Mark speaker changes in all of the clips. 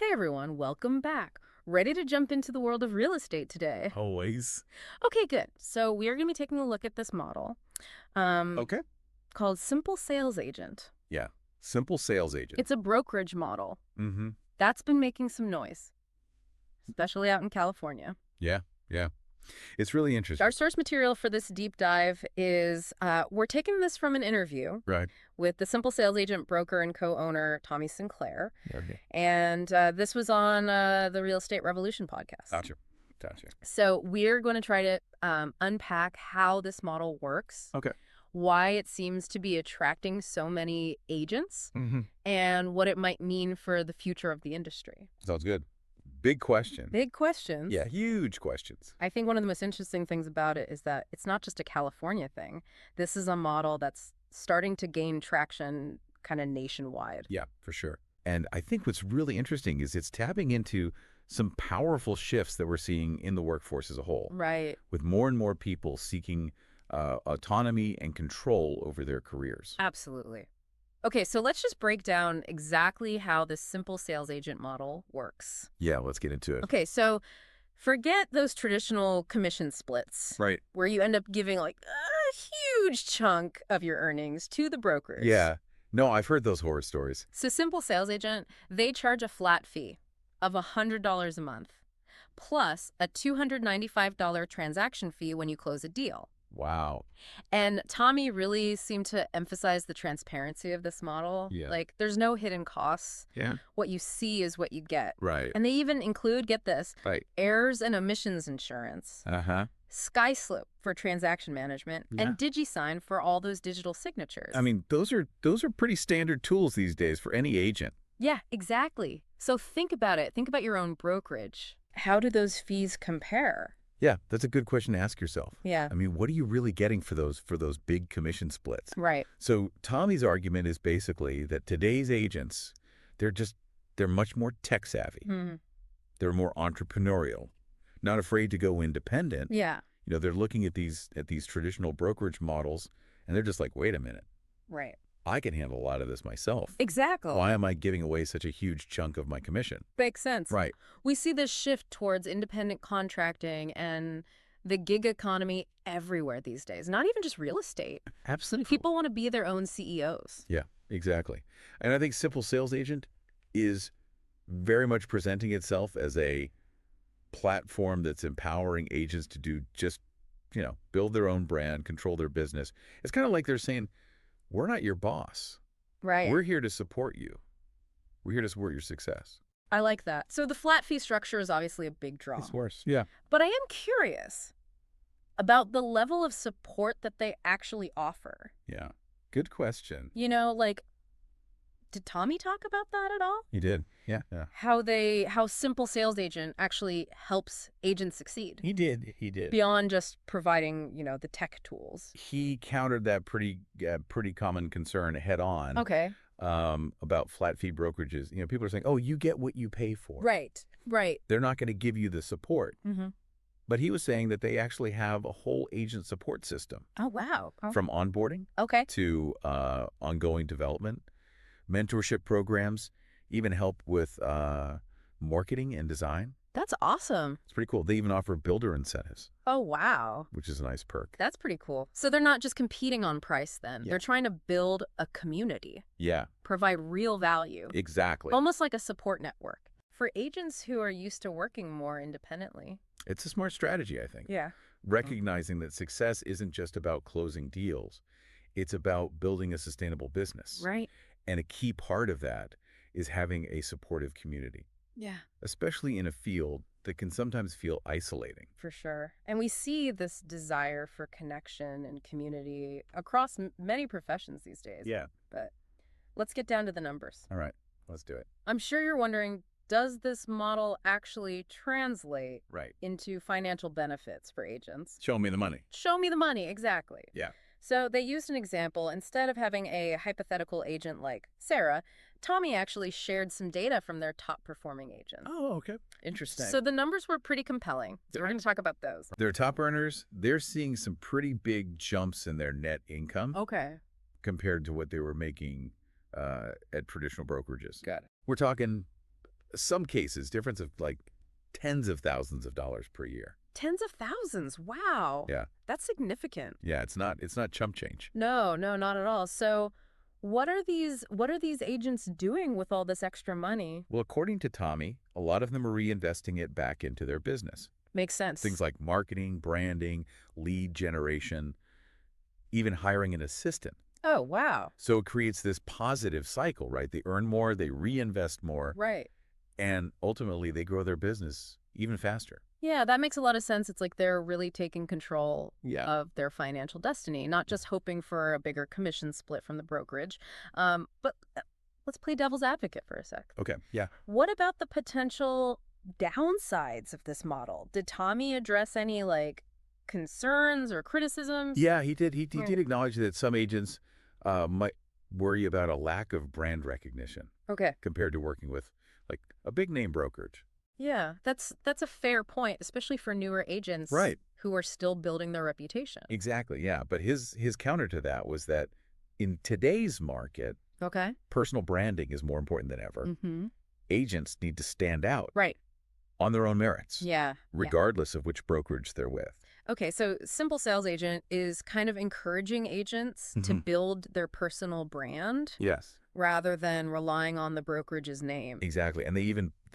Speaker 1: Hey everyone, welcome back. Ready to jump into the world of real estate today?
Speaker 2: Always.
Speaker 1: Okay, good. So we are going to be taking a look at this model um,
Speaker 2: Okay.
Speaker 1: called Simple Sales Agent.
Speaker 2: Yeah. Simple sales agent.
Speaker 1: It's a brokerage model
Speaker 2: Mm-hmm.
Speaker 1: that's been making some noise, especially out in California.
Speaker 2: Yeah. Yeah. It's really
Speaker 1: Our
Speaker 2: interesting.
Speaker 1: source material for this deep dive is we're taking this from an interview
Speaker 2: Right.
Speaker 1: with the Simple Sales Agent broker and co-owner Tommy Sinclair.
Speaker 2: Okay.
Speaker 1: And this was on the Real Estate Revolution podcast.
Speaker 2: Gotcha. Gotcha.
Speaker 1: So we're going to try to unpack how this model works,
Speaker 2: Okay.
Speaker 1: why it seems to be attracting so many agents,
Speaker 2: Mm-hmm.
Speaker 1: and what it might mean for the future of the industry.
Speaker 2: Sounds good. Big question.
Speaker 1: Big questions.
Speaker 2: Yeah. Huge questions.
Speaker 1: I think one of the most interesting things about it is that it's not just a California thing. This is a model that's starting to gain traction kind of nationwide.
Speaker 2: Yeah, for sure. And I think what's really interesting is it's tapping into some powerful shifts that we're seeing in the workforce as a whole,
Speaker 1: Right.
Speaker 2: with more and more people seeking autonomy and control over their careers.
Speaker 1: Absolutely. Okay, so let's just break down exactly how this simple sales agent model works.
Speaker 2: Yeah, let's get into it.
Speaker 1: Okay, so forget those traditional commission splits
Speaker 2: Right.
Speaker 1: where you end up giving like a huge chunk of your earnings to the brokers.
Speaker 2: Yeah. No, I've heard those horror stories.
Speaker 1: So simple sales agent, they charge a flat fee of $100 a month, plus a $295 transaction fee when you close a deal.
Speaker 2: Wow.
Speaker 1: And Tommy really seemed to emphasize the transparency of this model.
Speaker 2: Yeah.
Speaker 1: Like, there's no hidden costs.
Speaker 2: Yeah.
Speaker 1: What you see is what you get.
Speaker 2: Right.
Speaker 1: And they even include, get this,
Speaker 2: Right.
Speaker 1: errors and omissions insurance,
Speaker 2: Uh-huh.
Speaker 1: SkySlip for transaction management, and DigiSign for all those digital signatures.
Speaker 2: I mean, those are pretty standard tools these days for any agent.
Speaker 1: Yeah, exactly. So think about it. Think about your own brokerage. How do those fees compare?
Speaker 2: Yeah, that's a good question to ask yourself.
Speaker 1: Yeah.
Speaker 2: I mean, what are you really getting for those big commission splits?
Speaker 1: Right.
Speaker 2: So Tommy's argument is basically that today's agents, they're much more tech savvy.
Speaker 1: Mm-hmm.
Speaker 2: They're more entrepreneurial, not afraid to go independent.
Speaker 1: Yeah.
Speaker 2: You know, they're looking at these traditional brokerage models and they're just like, "Wait a minute.
Speaker 1: Right.
Speaker 2: I can handle a lot of this myself.
Speaker 1: Exactly.
Speaker 2: Why am I giving away such a huge chunk of my commission?"
Speaker 1: Makes sense.
Speaker 2: Right.
Speaker 1: We see this shift towards independent contracting and the gig economy everywhere these days, not even just real estate.
Speaker 2: Absolutely.
Speaker 1: People want to be their own CEOs.
Speaker 2: Yeah, exactly. And I think Simple Sales Agent is very much presenting itself as a platform that's empowering agents to do just, build their own brand, control their business. It's kind of like they're saying, we're not your boss.
Speaker 1: Right.
Speaker 2: We're here to support you. We're here to support your success.
Speaker 1: I like that. So the flat fee structure is obviously a big draw.
Speaker 2: It's worse. Yeah.
Speaker 1: But I am curious about the level of support that they actually offer.
Speaker 2: Yeah. Good question.
Speaker 1: Like, did Tommy talk about that at all?
Speaker 2: He did. Yeah. Yeah.
Speaker 1: How Simple Sales Agent actually helps agents succeed
Speaker 2: He did. He did.
Speaker 1: beyond just providing, the tech tools.
Speaker 2: He countered that pretty common concern head on.
Speaker 1: Okay.
Speaker 2: About flat fee brokerages. People are saying, "Oh, you get what you pay for."
Speaker 1: Right.
Speaker 2: They're not going to give you the support.
Speaker 1: Mm-hmm.
Speaker 2: But he was saying that they actually have a whole agent support system,
Speaker 1: Oh, wow. Oh.
Speaker 2: from onboarding
Speaker 1: Okay.
Speaker 2: to ongoing development, mentorship programs, even help with marketing and design.
Speaker 1: That's awesome.
Speaker 2: It's pretty cool. They even offer builder incentives,
Speaker 1: Oh, wow.
Speaker 2: which is a nice perk.
Speaker 1: That's pretty cool. So they're not just competing on price then.
Speaker 2: Yeah.
Speaker 1: They're trying to build a community,
Speaker 2: Yeah,
Speaker 1: provide real value,
Speaker 2: exactly.
Speaker 1: almost like a support network for agents who are used to working more independently.
Speaker 2: It's a smart strategy, I think.
Speaker 1: Yeah.
Speaker 2: Recognizing that success isn't just about closing deals. It's about building a sustainable business.
Speaker 1: Right.
Speaker 2: And a key part of that is having a supportive community,
Speaker 1: Yeah.
Speaker 2: especially in a field that can sometimes feel isolating.
Speaker 1: For sure. And we see this desire for connection and community across many professions these days.
Speaker 2: Yeah.
Speaker 1: But let's get down to the numbers.
Speaker 2: All right, let's do it.
Speaker 1: I'm sure you're wondering, does this model actually translate
Speaker 2: Right.
Speaker 1: into financial benefits for agents?
Speaker 2: Show me the money.
Speaker 1: Show me the money, exactly.
Speaker 2: Yeah.
Speaker 1: So they used an example. Instead of having a hypothetical agent like Sarah, Tommy actually shared some data from their top performing agents.
Speaker 2: Oh, okay. Interesting.
Speaker 1: So the numbers were pretty compelling. So we're going to talk about those.
Speaker 2: Their top earners, they're seeing some pretty big jumps in their net income
Speaker 1: Okay.
Speaker 2: compared to what they were making at traditional brokerages.
Speaker 1: Got it.
Speaker 2: We're talking Some cases, difference of like tens of thousands of dollars per year.
Speaker 1: Tens of thousands. Wow.
Speaker 2: Yeah.
Speaker 1: That's significant.
Speaker 2: Yeah, it's not chump change.
Speaker 1: No, no, not at all. So what are these agents doing with all this extra money?
Speaker 2: Well, according to Tommy, a lot of them are reinvesting it back into their business.
Speaker 1: Makes sense.
Speaker 2: Things like marketing, branding, lead generation, even hiring an assistant.
Speaker 1: Oh, wow.
Speaker 2: So it creates this positive cycle, right? They earn more, they reinvest more,
Speaker 1: Right.
Speaker 2: and ultimately they grow their business even faster.
Speaker 1: Yeah, that makes a lot of sense. It's like they're really taking control
Speaker 2: Yeah.
Speaker 1: of their financial destiny, not just hoping for a bigger commission split from the brokerage. But let's play devil's advocate for a sec.
Speaker 2: Okay. Yeah.
Speaker 1: What about the potential downsides of this model? Did Tommy address any like concerns or criticisms?
Speaker 2: Yeah, he did. He
Speaker 1: Hmm.
Speaker 2: did acknowledge that some agents might worry about a lack of brand recognition
Speaker 1: Okay.
Speaker 2: compared to working with like a big name brokerage.
Speaker 1: Yeah, that's a fair point, especially for newer agents
Speaker 2: Right.
Speaker 1: who are still building their reputation.
Speaker 2: Exactly. Yeah. But his counter to that was that in today's market,
Speaker 1: Okay.
Speaker 2: personal branding is more important than ever.
Speaker 1: Mm-hmm.
Speaker 2: Agents need to stand out
Speaker 1: Right.
Speaker 2: on their own merits,
Speaker 1: Yeah.
Speaker 2: regardless of which brokerage they're with.
Speaker 1: Okay, so Simple Sales Agent is kind of encouraging agents to
Speaker 2: Mhm.
Speaker 1: build their personal brand
Speaker 2: Yes.
Speaker 1: rather than relying on the brokerage's name.
Speaker 2: Exactly. And they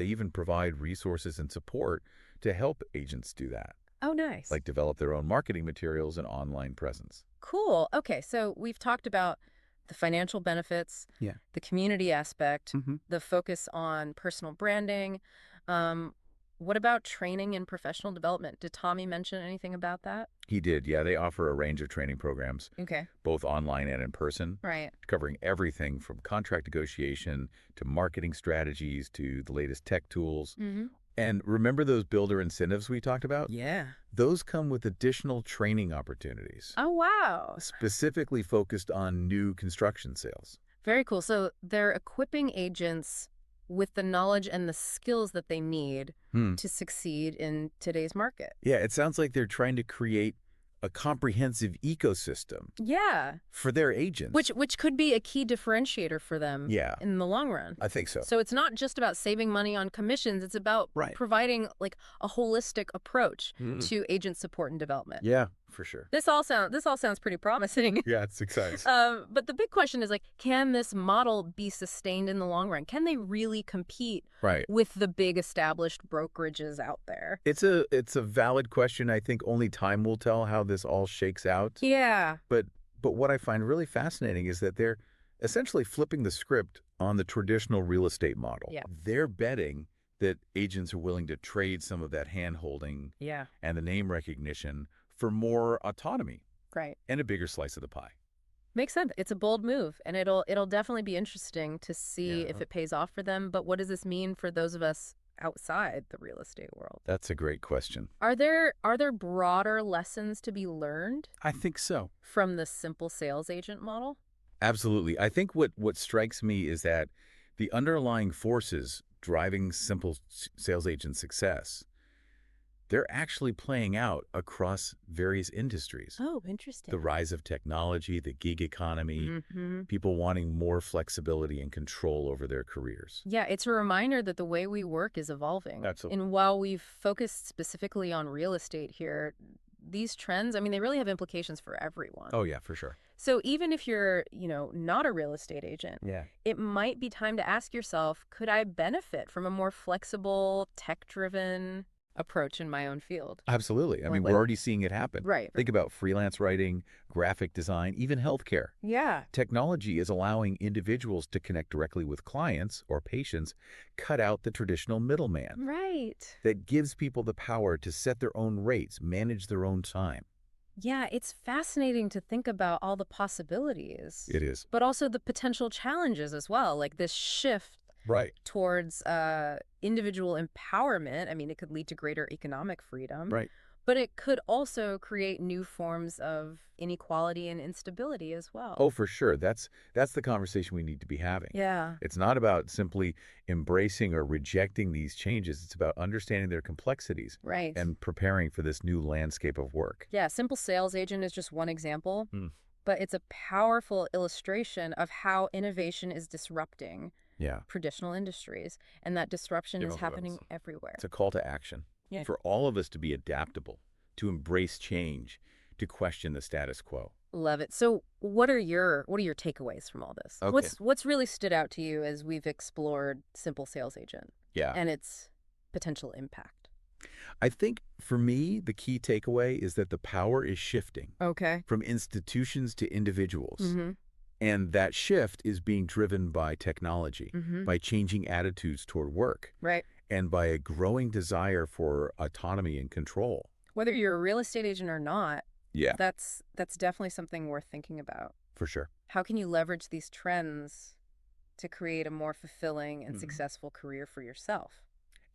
Speaker 2: even provide resources and support to help agents do that,
Speaker 1: Oh, nice.
Speaker 2: like develop their own marketing materials and online presence.
Speaker 1: Cool. Okay, so we've talked about the financial benefits,
Speaker 2: Yeah.
Speaker 1: the community aspect,
Speaker 2: Mm-hmm.
Speaker 1: the focus on personal branding. Um, what about training and professional development? Did Tommy mention anything about that?
Speaker 2: He did. Yeah, they offer a range of training programs,
Speaker 1: Okay.
Speaker 2: both online and in person,
Speaker 1: Right.
Speaker 2: covering everything from contract negotiation to marketing strategies to the latest tech tools.
Speaker 1: Mm-hmm.
Speaker 2: And remember those builder incentives we talked about?
Speaker 1: Yeah.
Speaker 2: Those come with additional training opportunities,
Speaker 1: Oh, wow.
Speaker 2: specifically focused on new construction sales.
Speaker 1: Very cool. So they're equipping agents with the knowledge and the skills that they need
Speaker 2: Hmm.
Speaker 1: to succeed in today's market.
Speaker 2: Yeah, it sounds like they're trying to create a comprehensive ecosystem
Speaker 1: Yeah,
Speaker 2: for their agents.
Speaker 1: which could be a key differentiator for them
Speaker 2: Yeah,
Speaker 1: in the long run.
Speaker 2: I think so.
Speaker 1: So it's not just about saving money on commissions, it's about
Speaker 2: Right.
Speaker 1: providing like a holistic approach
Speaker 2: Mm.
Speaker 1: to agent support and development.
Speaker 2: Yeah, for sure.
Speaker 1: This all sounds pretty promising.
Speaker 2: Yeah, it's exciting.
Speaker 1: But the big question is like, can this model be sustained in the long run? Can they really compete
Speaker 2: Right.
Speaker 1: with the big established brokerages out there?
Speaker 2: It's a valid question. I think only time will tell how this all shakes out.
Speaker 1: Yeah.
Speaker 2: But what I find really fascinating is that they're essentially flipping the script on the traditional real estate model.
Speaker 1: Yeah.
Speaker 2: They're betting that agents are willing to trade some of that hand-holding
Speaker 1: Yeah.
Speaker 2: and the name recognition for more autonomy
Speaker 1: Right.
Speaker 2: and a bigger slice of the pie.
Speaker 1: Makes sense. It's a bold move, and it'll definitely be interesting to see
Speaker 2: Yeah.
Speaker 1: if it pays off for them. But what does this mean for those of us outside the real estate world?
Speaker 2: That's a great question.
Speaker 1: Are there broader lessons to be learned
Speaker 2: I think so.
Speaker 1: from the simple sales agent model?
Speaker 2: Absolutely. I think what strikes me is that the underlying forces driving simple sales agent success, they're actually playing out across various industries.
Speaker 1: Oh, interesting.
Speaker 2: The rise of technology, the gig economy,
Speaker 1: Mm-hmm.
Speaker 2: people wanting more flexibility and control over their careers.
Speaker 1: Yeah, it's a reminder that the way we work is evolving.
Speaker 2: Absolutely.
Speaker 1: And while we've focused specifically on real estate here, these trends, I mean, they really have implications for everyone.
Speaker 2: Oh, yeah, for sure.
Speaker 1: So even if you're, not a real estate agent,
Speaker 2: Yeah.
Speaker 1: it might be time to ask yourself, could I benefit from a more flexible, tech-driven approach in my own field?
Speaker 2: Absolutely. I mean, we're already seeing it happen.
Speaker 1: Right.
Speaker 2: Think about freelance writing, graphic design, even healthcare.
Speaker 1: Yeah.
Speaker 2: Technology is allowing individuals to connect directly with clients or patients, cut out the traditional middleman.
Speaker 1: Right.
Speaker 2: That gives people the power to set their own rates, manage their own time.
Speaker 1: Yeah, it's fascinating to think about all the possibilities.
Speaker 2: It is.
Speaker 1: But also the potential challenges as well, like this shift
Speaker 2: Right.
Speaker 1: towards individual empowerment. I mean, it could lead to greater economic freedom.
Speaker 2: Right.
Speaker 1: But it could also create new forms of inequality and instability as well.
Speaker 2: Oh, for sure. That's the conversation we need to be having.
Speaker 1: Yeah.
Speaker 2: It's not about simply embracing or rejecting these changes. It's about understanding their complexities
Speaker 1: Right.
Speaker 2: and preparing for this new landscape of work.
Speaker 1: Yeah, Simple Sales Agent is just one example,
Speaker 2: Hmm.
Speaker 1: but it's a powerful illustration of how innovation is disrupting
Speaker 2: Yeah.
Speaker 1: traditional industries, and that disruption is happening everywhere.
Speaker 2: It's a call to action
Speaker 1: Yeah.
Speaker 2: for all of us to be adaptable, to embrace change, to question the status quo.
Speaker 1: Love it. So what are your takeaways from all this?
Speaker 2: Okay.
Speaker 1: What's really stood out to you as we've explored Simple Sales Agent
Speaker 2: Yeah.
Speaker 1: and its potential impact?
Speaker 2: I think for me, the key takeaway is that the power is shifting
Speaker 1: Okay.
Speaker 2: from institutions to individuals.
Speaker 1: Mm-hmm.
Speaker 2: And that shift is being driven by technology,
Speaker 1: Mm-hmm.
Speaker 2: by changing attitudes toward work,
Speaker 1: Right.
Speaker 2: and by a growing desire for autonomy and control.
Speaker 1: Whether you're a real estate agent or not,
Speaker 2: Yeah,
Speaker 1: that's definitely something worth thinking about.
Speaker 2: for sure.
Speaker 1: How can you leverage these trends to create a more fulfilling and
Speaker 2: Mhm.
Speaker 1: successful career for yourself?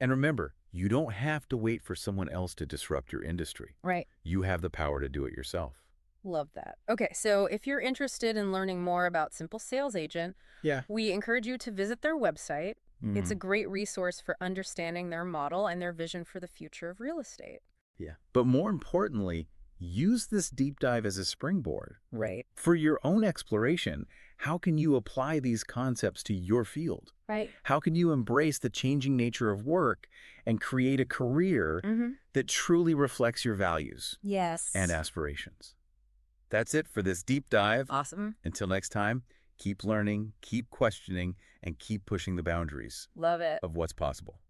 Speaker 2: And remember, you don't have to wait for someone else to disrupt your industry.
Speaker 1: Right.
Speaker 2: You have the power to do it yourself.
Speaker 1: Love that. Okay, so if you're interested in learning more about Simple Sales Agent,
Speaker 2: Yeah.
Speaker 1: we encourage you to visit their website. It's a
Speaker 2: Mhm.
Speaker 1: great resource for understanding their model and their vision for the future of real estate.
Speaker 2: Yeah. But more importantly, use this deep dive as a springboard.
Speaker 1: Right.
Speaker 2: For your own exploration, how can you apply these concepts to your field?
Speaker 1: Right.
Speaker 2: How can you embrace the changing nature of work and create a career
Speaker 1: Mm-hmm.
Speaker 2: that truly reflects your values
Speaker 1: Yes.
Speaker 2: and aspirations? That's it for this deep dive.
Speaker 1: Awesome.
Speaker 2: Until next time, keep learning, keep questioning, and keep pushing the boundaries
Speaker 1: Love it.
Speaker 2: of what's possible.